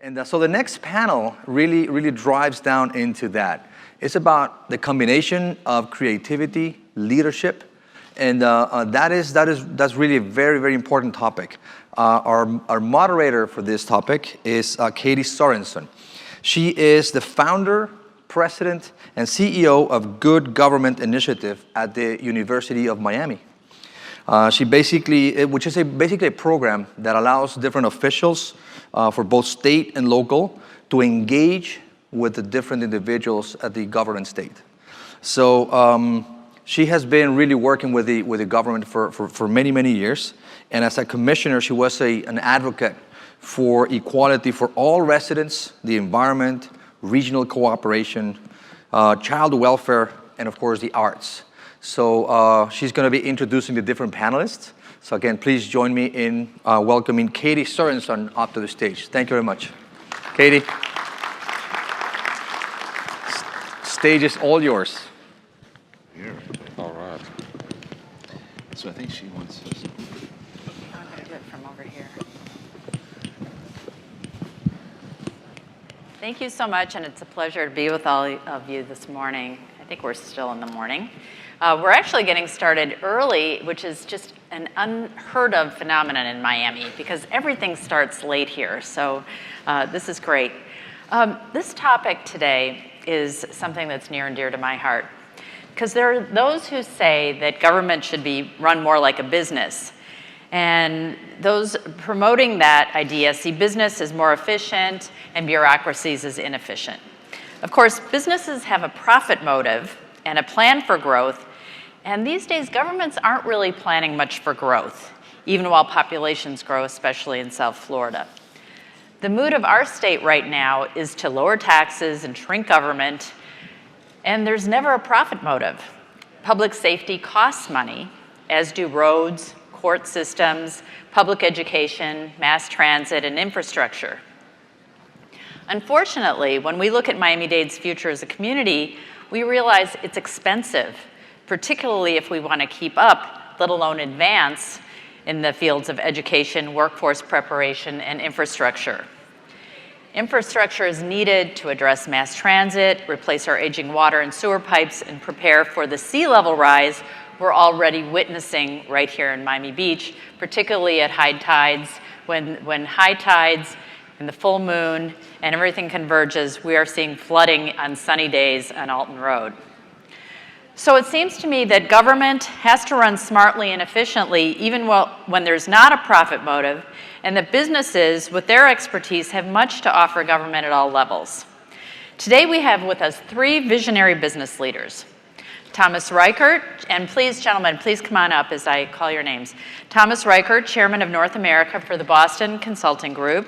And so the next panel really drives down into that. It's about the combination of creativity, leadership, and that's really a very important topic. Our moderator for this topic is Katie Sorensen. She is the founder, president, and CEO of Good Government Initiative at the University of Miami. Which is basically a program that allows different officials for both state and local to engage with the different individuals at the government state. So she has been really working with the government for many years. And as a commissioner, she was an advocate for equality for all residents, the environment, regional cooperation, child welfare, and of course the arts. So she's going to be introducing the different panelists. So again, please join me in welcoming Katie Sorensen up to the stage. Thank you very much. Katie. Stage is all yours. Here. All right. So I think she wants us. I'm going to do it from over here. Thank you so much, and it's a pleasure to be with all of you this morning. I think we're still in the morning. We're actually getting started early, which is just an unheard of phenomenon in Miami because everything starts late here. So this is great. This topic today is something that's near and dear to my heart because there are those who say that government should be run more like a business. And those promoting that idea see business as more efficient and bureaucracies as inefficient. Of course, businesses have a profit motive and a plan for growth, and these days governments aren't really planning much for growth, even while populations grow, especially in South Florida. The mood of our state right now is to lower taxes and shrink government, and there's never a profit motive. Public safety costs money, as do roads, court systems, public education, mass transit, and infrastructure. Unfortunately, when we look at Miami-Dade's future as a community, we realize it's expensive, particularly if we want to keep up, let alone advance, in the fields of education, workforce preparation, and infrastructure. Infrastructure is needed to address mass transit, replace our aging water and sewer pipes, and prepare for the sea level rise we're already witnessing right here in Miami Beach, particularly at high tides. When high tides and the full moon and everything converges, we are seeing flooding on sunny days on Alton Road. So it seems to me that government has to run smartly and efficiently even when there's not a profit motive, and that businesses with their expertise have much to offer government at all levels. Today we have with us three visionary business leaders. Thomas Reichert, and please, gentlemen, please come on up as I call your names. Thomas Reichert, Chairman of North America for the Boston Consulting Group.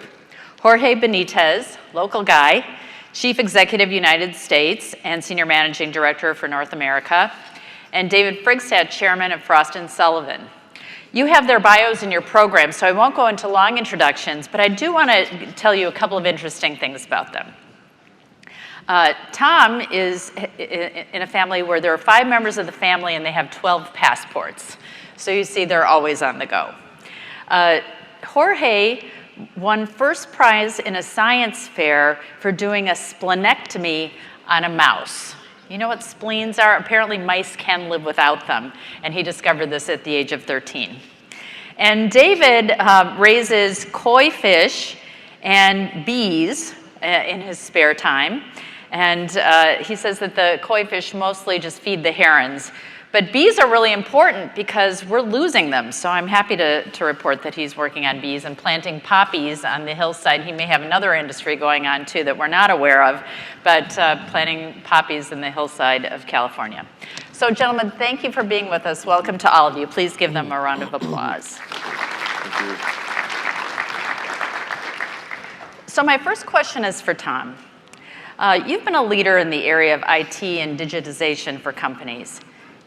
Jorge Benitez, local guy, Chief Executive United States and Senior Managing Director for North America. And David Frigstad, Chairman of Frost & Sullivan. You have their bios in your program, so I won't go into long introductions, but I do want to tell you a couple of interesting things about them. Tom is in a family where there are 5 members of the family and they have 12 passports. So you see they're always on the go. Jorge won first prize in a science fair for doing a splenectomy on a mouse. You know what spleens are? Apparently mice can live without them, and he discovered this at the age of 13. And David raises koi fish and bees in his spare time. And he says that the koi fish mostly just feed the herons. But bees are really important because we're losing them. So I'm happy to report that he's working on bees and planting poppies on the hillside. He may have another industry going on too that we're not aware of, but planting poppies in the hillside of California. So gentlemen, thank you for being with us. Welcome to all of you. Please give them a round of applause. Thank you. So my first question is for Tom. You've been a leader in the area of IT and digitization for companies.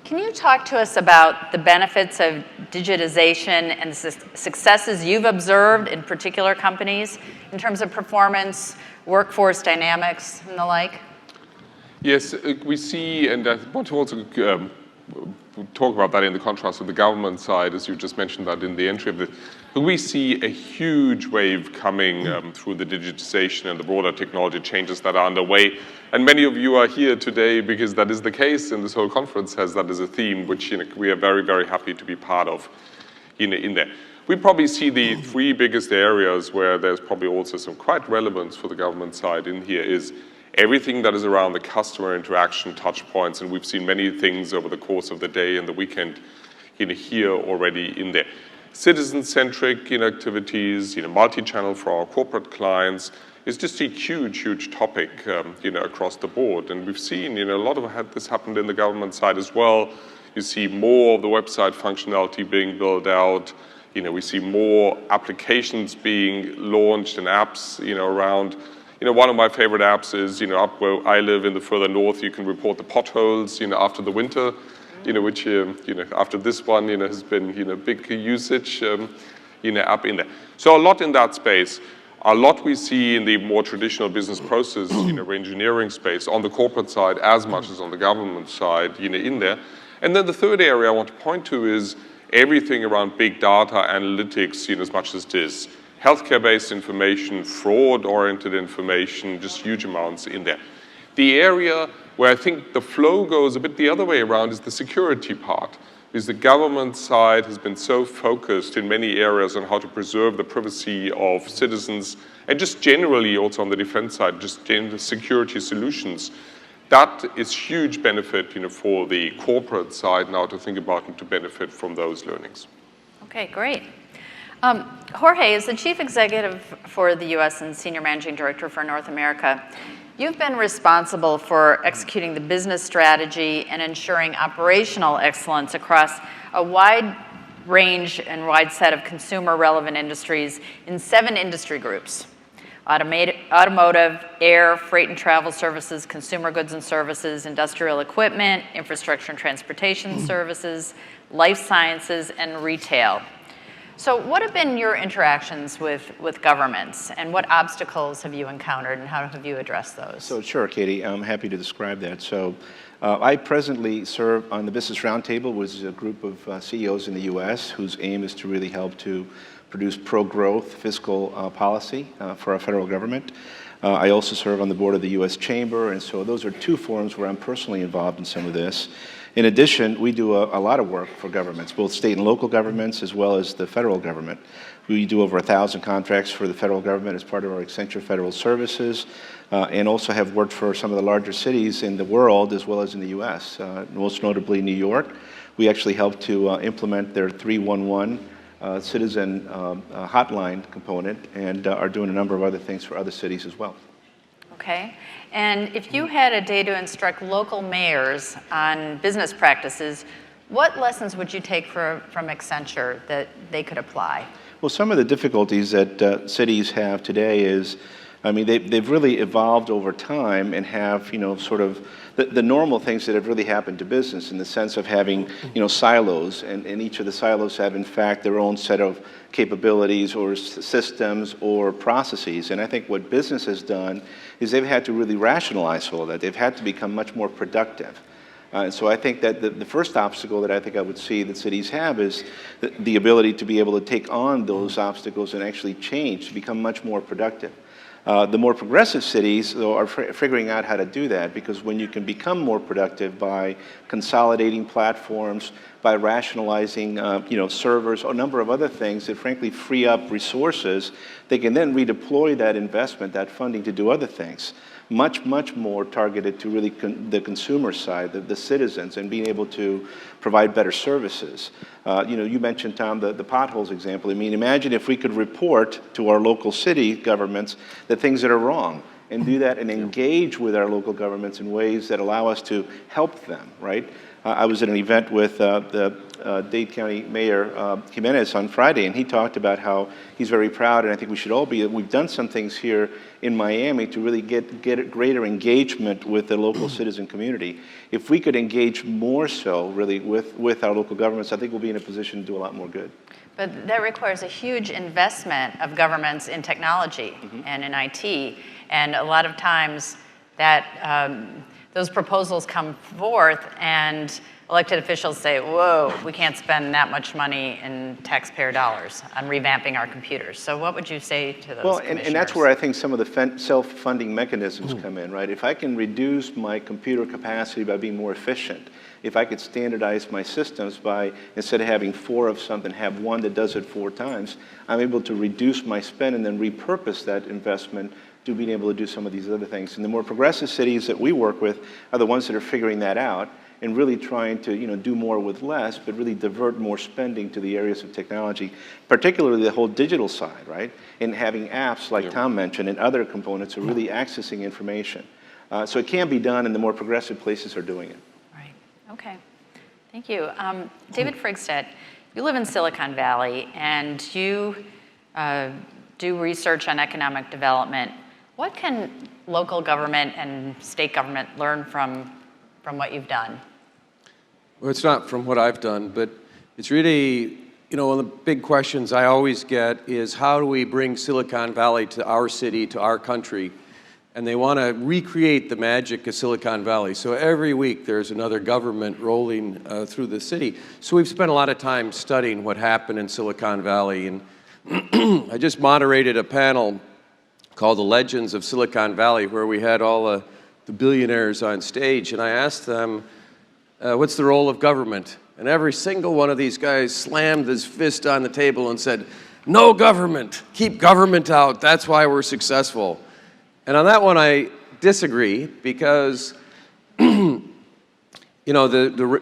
Can you talk to us about the benefits of digitization and the successes you've observed in particular companies in terms of performance, workforce dynamics, and the like? Yes, we see, and I want to also talk about that in the contrast with the government side, as you just mentioned that in the entry of the We see a huge wave coming through the digitization and the broader technology changes that are underway. And many of you are here today because that is the case, and this whole conference has that as a theme, which we are very, very happy to be part of in there. We probably see the three biggest areas where there's probably also some quite relevance for the government side in here is everything that is around the customer interaction touch points, and we've seen many things over the course of the day and the weekend here already in there. Citizen-centric activities, multi-channel for our corporate clients is just a huge, huge topic, across the board. And we've seen, a lot of this happened in the government side as well. You see more of the website functionality being built out. We see more applications being launched and apps, around. One of my favorite apps is, up where I live in the further north, you can report the potholes, after the winter. Which, after this one, has been, big usage, app in there. So a lot in that space. A lot we see in the more traditional business process, engineering space on the corporate side as much as on the government side, in there. And then the third area I want to point to is everything around big data analytics, as much as this. Healthcare-based information, fraud-oriented information, just huge amounts in there. The area where I think the flow goes a bit the other way around is the security part, because the government side has been so focused in many areas on how to preserve the privacy of citizens, and just generally also on the defense side, just in security solutions. That is huge benefit, for the corporate side now to think about and to benefit from those learnings. Okay, great. Jorge, as the Chief Executive for the U.S. and Senior Managing Director for North America, you've been responsible for executing the business strategy and ensuring operational excellence across a wide range and wide set of consumer-relevant industries in 7 industry groups: automotive, air, freight and travel services, consumer goods and services, industrial equipment, infrastructure and transportation services, life sciences, and retail. So what have been your interactions with governments, and what obstacles have you encountered, and how have you addressed those? So sure, Katie, I'm happy to describe that. So I presently serve on the Business Roundtable, which is a group of CEOs in the U.S. whose aim is to really help to produce pro-growth fiscal policy for our federal government. I also serve on the board of the U.S. Chamber, and so those are 2 forums where I'm personally involved in some of this. In addition, we do a lot of work for governments, both state and local governments, as well as the federal government. We do over 1,000 contracts for the federal government as part of our Accenture Federal Services, and also have worked for some of the larger cities in the world, as well as in the U.S., most notably New York. We actually helped to implement their 311 citizen hotline component, and are doing a number of other things for other cities as well. Okay. And if you had a day to instruct local mayors on business practices, what lessons would you take from Accenture that they could apply? Well, some of the difficulties that cities have today is, they've really evolved over time and have, sort of the normal things that have really happened to business in the sense of having, silos, and each of the silos have, in fact, their own set of capabilities or systems or processes. And I think what business has done is they've had to really rationalize all of that. They've had to become much more productive. And so I think that the first obstacle that I think I would see that cities have is the ability to be able to take on those obstacles and actually change, to become much more productive. The more progressive cities, though, are figuring out how to do that, because when you can become more productive by consolidating platforms, by rationalizing servers, or a number of other things that frankly free up resources, they can then redeploy that investment, that funding, to do other things. Much, much more targeted to really the consumer side, the citizens, and being able to provide better services. You mentioned, Tom, the potholes example. Imagine if we could report to our local city governments the things that are wrong, and do that and engage with our local governments in ways that allow us to help them, right? I was at an event with the Dade County Mayor Jimenez on Friday, and he talked about how he's very proud, and I think we should all be. We've done some things here in Miami to really get greater engagement with the local citizen community. If we could engage more so, really, with our local governments, I think we'll be in a position to do a lot more good. But that requires a huge investment of governments in technology and in IT, and a lot of times that those proposals come forth, and elected officials say, whoa, we can't spend that much money in taxpayer dollars on revamping our computers. So what would you say to those commissioners? And that's where I think some of the self-funding mechanisms come in, right? If I can reduce my computer capacity by being more efficient, if I could standardize my systems by, instead of having 4 of something, have 1 that does it 4 times, I'm able to reduce my spend and then repurpose that investment to being able to do some of these other things. And the more progressive cities that we work with are the ones that are figuring that out and really trying to do more with less, but really divert more spending to the areas of technology, particularly the whole digital side, right? And having apps like Tom mentioned and other components are really accessing information. So it can be done, and the more progressive places are doing it. Right. Okay. Thank you. David Frigstedt, you live in Silicon Valley, and you do research on economic development. What can local government and state government learn from what you've done? Well, it's not from what I've done, but it's really, one of the big questions I always get is how do we bring Silicon Valley to our city, to our country? And they want to recreate the magic of Silicon Valley. So every week there's another government rolling through the city. So we've spent a lot of time studying what happened in Silicon Valley. And I just moderated a panel called The Legends of Silicon Valley, where we had all the billionaires on stage. And I asked them, what's the role of government? And every single one of these guys slammed his fist on the table and said, no government, keep government out, that's why we're successful. And on that one, I disagree, because the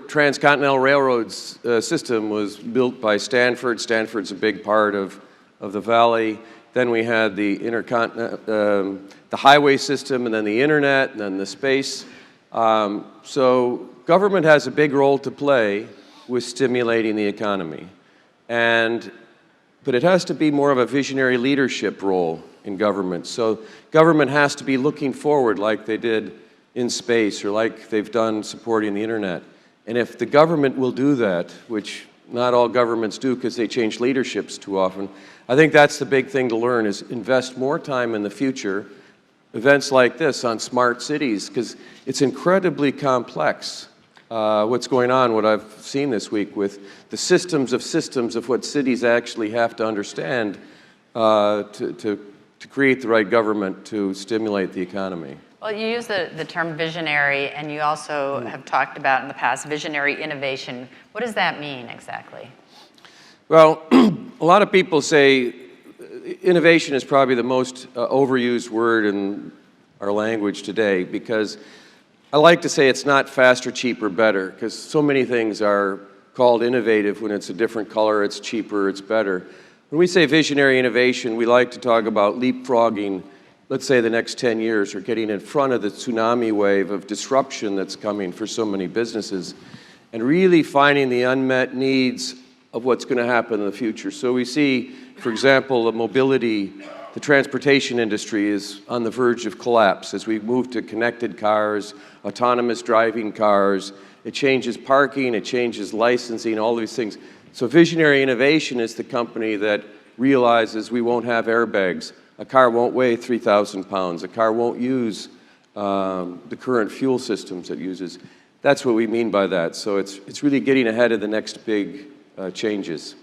transcontinental railroads system was built by Stanford. Stanford's a big part of the valley. Then we had the highway system, and then the internet, and then the space. So government has a big role to play with stimulating the economy. But it has to be more of a visionary leadership role in government. So government has to be looking forward like they did in space or like they've done supporting the internet. And if the government will do that, which not all governments do because they change leaderships too often, I think that's the big thing to learn, is invest more time in the future, events like this on smart cities, because it's incredibly complex. What's going on, what I've seen this week with the systems of what cities actually have to understand to create the right government to stimulate the economy. Well, you use the term visionary, and you also have talked about in the past visionary innovation. What does that mean exactly? Well, a lot of people say innovation is probably the most overused word in our language today, because I like to say it's not faster, cheaper, better, because so many things are called innovative when it's a different color, it's cheaper, it's better. When we say visionary innovation, we like to talk about leapfrogging, let's say the next 10 years, or getting in front of the tsunami wave of disruption that's coming for so many businesses, and really finding the unmet needs of what's going to happen in the future. So we see, for example, the transportation industry is on the verge of collapse as we move to connected cars, autonomous driving cars. It changes parking, it changes licensing, all these things. So visionary innovation is the company that realizes we won't have airbags. A car won't weigh 3,000 pounds. A car won't use the current fuel systems it uses. That's what we mean by that. So it's really getting ahead of the next big changes.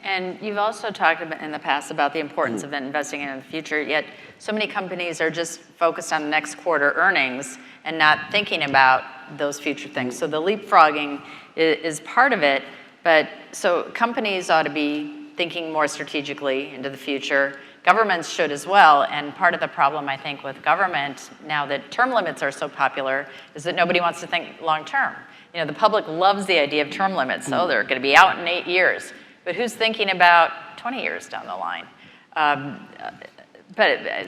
And you've also talked about in the past about the importance of investing in the future, yet so many companies are just focused on the next quarter earnings and not thinking about those future things. So the leapfrogging is part of it, but so companies ought to be thinking more strategically into the future. Governments should as well, and part of the problem, I think, with government, now that term limits are so popular, is that nobody wants to think long-term. The public loves the idea of term limits. So they're going to be out in 8 years. But who's thinking about 20 years down the line?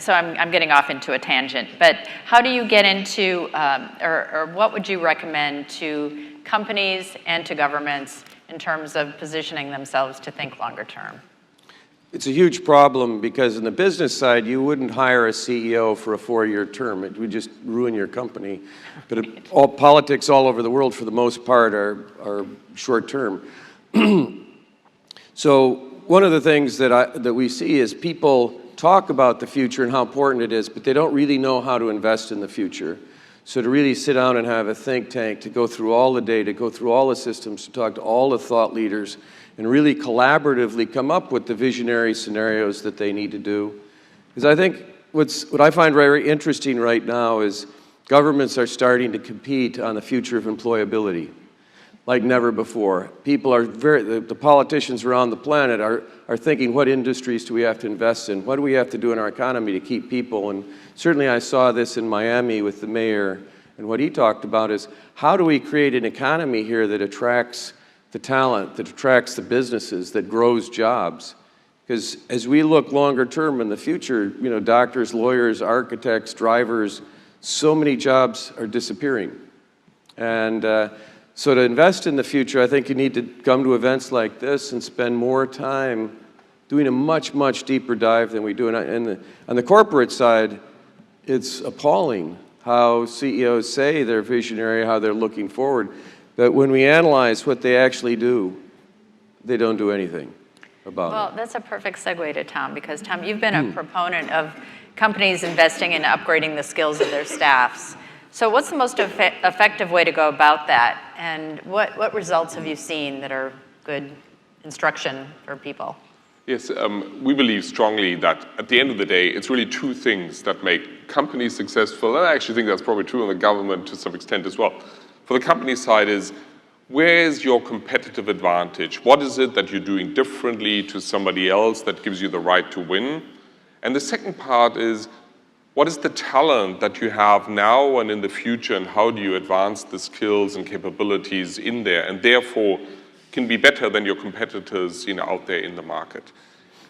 So I'm getting off into a tangent. But how do you get into, or what would you recommend to companies and to governments in terms of positioning themselves to think longer term? It's a huge problem, because in the business side, you wouldn't hire a CEO for a 4-year term. It would just ruin your company. But all politics all over the world, for the most part, are short term. So one of the things that we see is people talk about the future and how important it is, but they don't really know how to invest in the future. So to really sit down and have a think tank to go through all the data, go through all the systems, to talk to all the thought leaders, and really collaboratively come up with the visionary scenarios that they need to do. Because I think what I find very interesting right now is governments are starting to compete on the future of employability like never before. People are the politicians around the planet are thinking, what industries do we have to invest in? What do we have to do in our economy to keep people? And certainly I saw this in Miami with the mayor, and what he talked about is, how do we create an economy here that attracts the talent, that attracts the businesses, that grows jobs? Because as we look longer term in the future, you know, doctors, lawyers, architects, drivers, so many jobs are disappearing. And so to invest in the future, I think you need to come to events like this and spend more time doing a much, much deeper dive than we do. And on the corporate side, it's appalling how CEOs say they're visionary, how they're looking forward. But when we analyze what they actually do, they don't do anything about it. Well, that's a perfect segue to Tom, because Tom, you've been a proponent of companies investing in upgrading the skills of their staffs. So what's the most effective way to go about that? And what results have you seen that are good instruction for people? Yes, we believe strongly that at the end of the day, it's really two things that make companies successful. And I actually think that's probably true in the government to some extent as well. For the company side is, where's your competitive advantage? What is it that you're doing differently to somebody else that gives you the right to win? And the second part is, what is the talent that you have now and in the future, and how do you advance the skills and capabilities in there, and therefore can be better than your competitors, you know, out there in the market?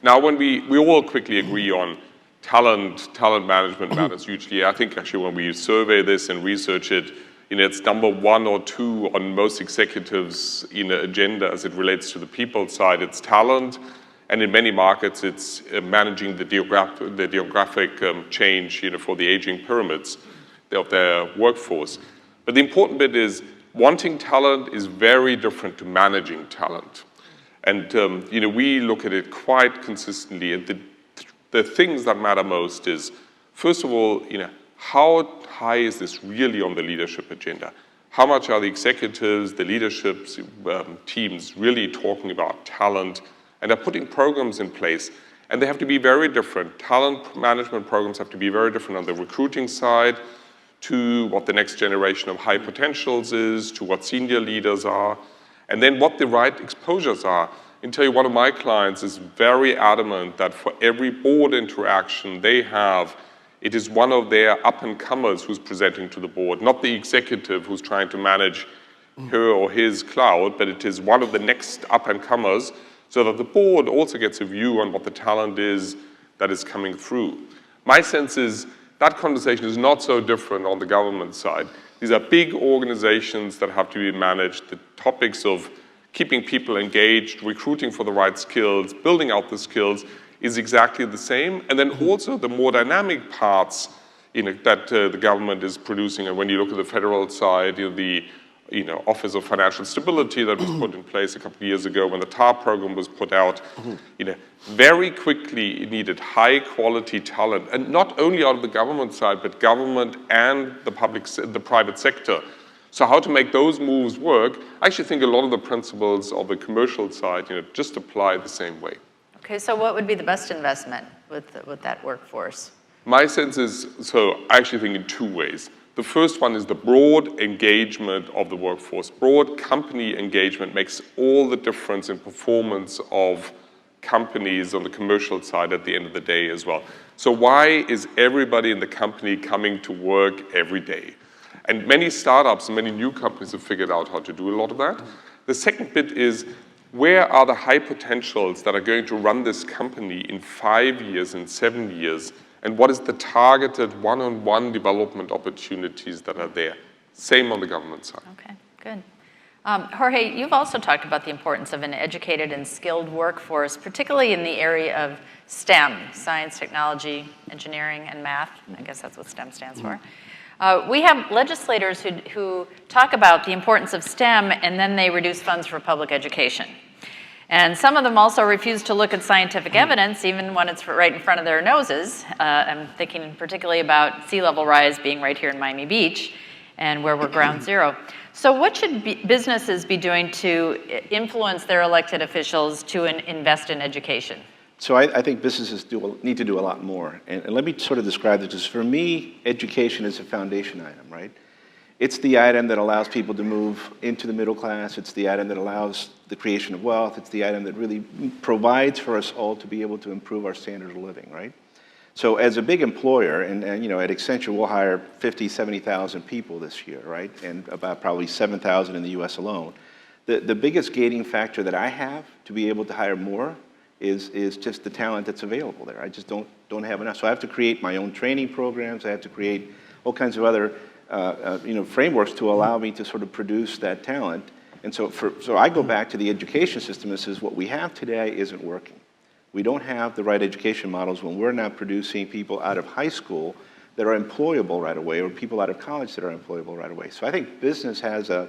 Now, when we all quickly agree on talent management matters hugely. I think actually when we survey this and research it, you know, it's number 1 or 2 on most executives' agenda as it relates to the people side. It's talent. And in many markets, it's managing the geographic change, you know, for the aging pyramids of their workforce. But the important bit is, wanting talent is very different to managing talent. And you know, we look at it quite consistently. And the things that matter most is, first of all, you know, how high is this really on the leadership agenda? How much are the executives, the leadership teams really talking about talent? And they're putting programs in place, and they have to be very different. Talent management programs have to be very different on the recruiting side, to what the next generation of high potentials is, to what senior leaders are, and then what the right exposures are. I can tell you, one of my clients is very adamant that for every board interaction they have, it is one of their up-and-comers who's presenting to the board, not the executive who's trying to manage her or his cloud, but it is one of the next up-and-comers, so that the board also gets a view on what the talent is that is coming through. My sense is that conversation is not so different on the government side. These are big organizations that have to be managed. The topics of keeping people engaged, recruiting for the right skills, building out the skills is exactly the same. And then also the more dynamic parts, you know, that the government is producing. And when you look at the federal side, you know, the Office of Financial Stability that was put in place a couple of years ago when the TAR program was put out, you know, very quickly it needed high quality talent, and not only out of the government side, but government and the private sector. So how to make those moves work? I actually think a lot of the principles of the commercial side, you know, just apply the same way. Okay, so what would be the best investment with that workforce? My sense is, so I actually think in 2 ways. The first one is the broad engagement of the workforce. Broad company engagement makes all the difference in performance of companies on the commercial side at the end of the day as well. So why is everybody in the company coming to work every day? And many startups and many new companies have figured out how to do a lot of that. The second bit is, where are the high potentials that are going to run this company in 5 years, in 7 years? And what is the targeted one-on-one development opportunities that are there? Same on the government side. Okay, good. Jorge, you've also talked about the importance of an educated and skilled workforce, particularly in the area of STEM, science, technology, engineering, and math. I guess that's what STEM stands for. We have legislators who talk about the importance of STEM, and then they reduce funds for public education. And some of them also refuse to look at scientific evidence, even when it's right in front of their noses. I'm thinking particularly about sea level rise being right here in Miami Beach, and where we're ground zero. So what should businesses be doing to influence their elected officials to invest in education? So I think businesses need to do a lot more. And let me sort of describe this. Because for me, education is a foundation item, right? It's the item that allows people to move into the middle class. It's the item that allows the creation of wealth. It's the item that really provides for us all to be able to improve our standard of living, right? So as a big employer, and you know, at Accenture, we'll hire 50, 70,000 people this year, right? And about probably 7,000 in the US alone. The biggest gating factor that I have to be able to hire more is just the talent that's available there. I just don't have enough. So I have to create my own training programs. I have to create all kinds of other frameworks to allow me to sort of produce that talent. And so I go back to the education system and says what we have today isn't working. We don't have the right education models when we're not producing people out of high school that are employable right away, or people out of college that are employable right away. So I think business has a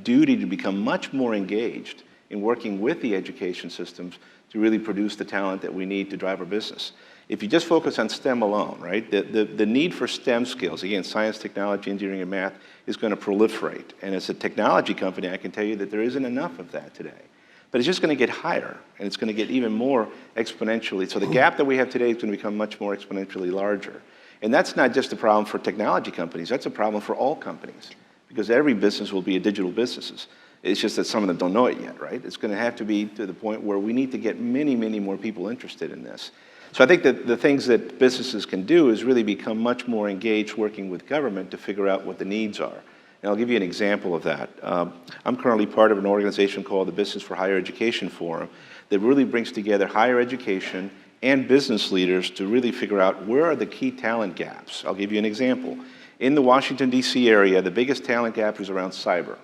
duty to become much more engaged in working with the education systems to really produce the talent that we need to drive our business. If you just focus on STEM alone, right, the need for STEM skills, again, science, technology, engineering, and math, is going to proliferate. And as a technology company, I can tell you that there isn't enough of that today. But it's just going to get higher, and it's going to get even more exponentially. So the gap that we have today is going to become much more exponentially larger. And that's not just a problem for technology companies, that's a problem for all companies, because every business will be a digital business. It's just that some of them don't know it yet, right? It's going to have to be to the point where we need to get many, many more people interested in this. So I think that the things that businesses can do is really become much more engaged working with government to figure out what the needs are. And I'll give you an example of that. I'm currently part of an organization called the Business for Higher Education Forum that really brings together higher education and business leaders to really figure out where are the key talent gaps. I'll give you an example. In the Washington, D.C. area, the biggest talent gap is around cyber.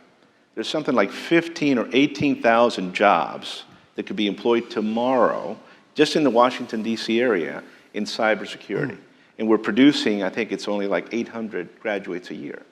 There's something like 15 or 18,000 jobs that could be employed tomorrow just in the Washington, D.C. area in cybersecurity. And we're producing, I think it's only like 800 graduates a year.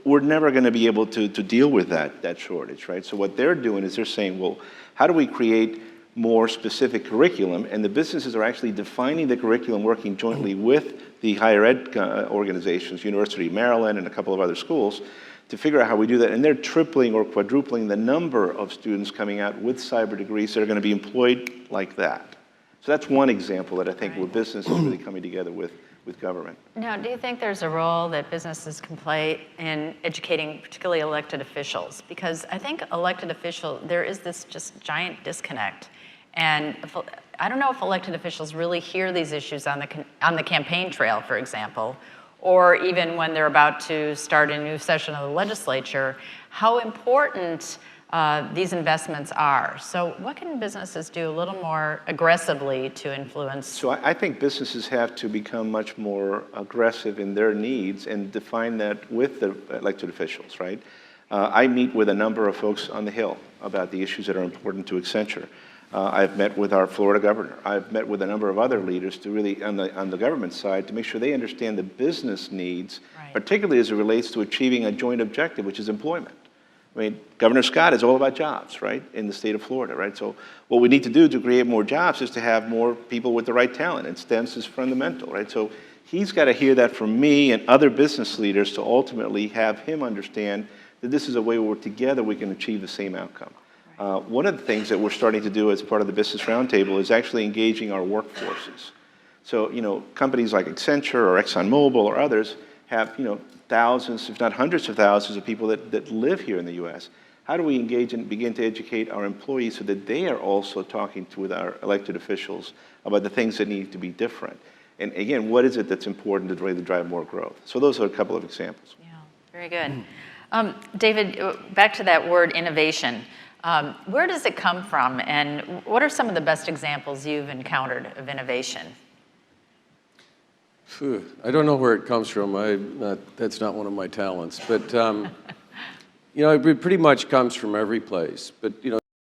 We're never going to be able to deal with that shortage, right? So what they're doing is they're saying, well, how do we create more specific curriculum? And the businesses are actually defining the curriculum, working jointly with the higher ed organizations, University of Maryland and a couple of other schools, to figure out how we do that. And they're tripling or quadrupling the number of students coming out with cyber degrees that are going to be employed like that. So that's one example that I think where business is really coming together with government. Now, do you think there's a role that businesses can play in educating particularly elected officials? Because I think there is this just giant disconnect. And I don't know if elected officials really hear these issues on the campaign trail, for example, or even when they're about to start a new session of the legislature, how important these investments are. So what can businesses do a little more aggressively to influence? So I think businesses have to become much more aggressive in their needs and define that with the elected officials, right? I meet with a number of folks on the Hill about the issues that are important to Accenture. I've met with our Florida governor. I've met with a number of other leaders to really, on the government side, to make sure they understand the business needs, right, particularly as it relates to achieving a joint objective, which is employment. I mean, Governor Scott is all about jobs, right, in the state of Florida, right? So what we need to do to create more jobs is to have more people with the right talent, and STEMs is fundamental, right? So he's got to hear that from me and other business leaders to ultimately have him understand that this is a way where together we can achieve the same outcome. One of the things that we're starting to do as part of the Business Roundtable is actually engaging our workforces. So, you know, companies like Accenture or ExxonMobil or others have, you know, thousands, if not hundreds of thousands of people that live here in the U.S. How do we engage and begin to educate our employees so that they are also talking with our elected officials about the things that need to be different? And again, what is it that's important to really drive more growth? So those are a couple of examples. Yeah, very good. David, back to that word innovation. Where does it come from, and what are some of the best examples you've encountered of innovation? I don't know where it comes from. That's not one of my talents. But, you know, it pretty much comes from every place. But, you know,